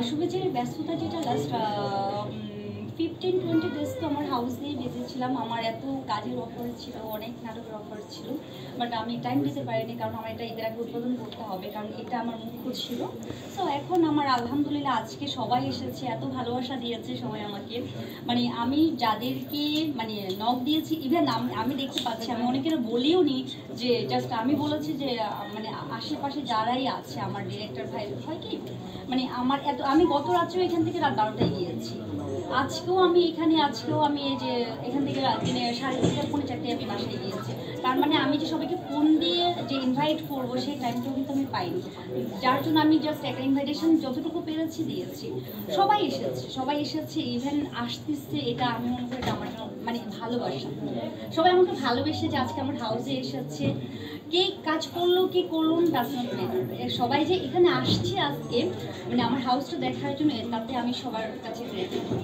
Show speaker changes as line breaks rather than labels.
শুভেচ্ছার ব্যস্ততা যেটা last 15-20 days তো আমার হাউস নিয়ে বেঁচে ছিলাম। আমার এত কাজের অফার ছিল, অনেক নাটকের অফার ছিল, বাট আমি টাইম দিতে পারিনি, কারণ আমার এটা ঈদের আগে উদ্বোধন করতে হবে, কারণ এটা আমার মুখ্য ছিল। সো এখন আমার আলহামদুলিল্লাহ আজকে সবাই এসেছে, এত ভালোবাসা দিয়েছে সবাই আমাকে। মানে আমি যাদেরকে মানে নক দিয়েছি, ইভেন আমি দেখতে পাচ্ছি, আমি অনেকের বলিও নি, যে জাস্ট আমি বলেছি যে মানে আশেপাশে যারাই আছে, আমার ডিরেক্টর ভাই হয় কি, মানে আমার এত, আমি গত রাত্রেও এখান থেকে রাত 12টায় গিয়েছি, আজকেও আমি এই যে এখান থেকে দিনে 3:30-4:30 আমি বাসায় গিয়েছি। তার মানে আমি যে সবাইকে ফোন দিয়ে যে ইনভাইট করবো সেই টাইমটাও কিন্তু আমি পাইনি, যার জন্য আমি জাস্ট একটা ইনভাইটেশন যতটুকু পেরেছি দিয়েছি। সবাই এসেছে ইভেন আসতেছে, এটা আমি মনে করি এটা আমার মানে ভালোবাসা। সবাই আমাকে ভালোবেসে যে আজকে আমার হাউসে এসেছে, কে কাজ করলো কি করলো ডাজ নট ম্যাটার, সবাই যে এখানে আসছে আজকে মানে আমার হাউসটা দেখার জন্য, তাতে আমি সবার কাছে গ্রেটফুল।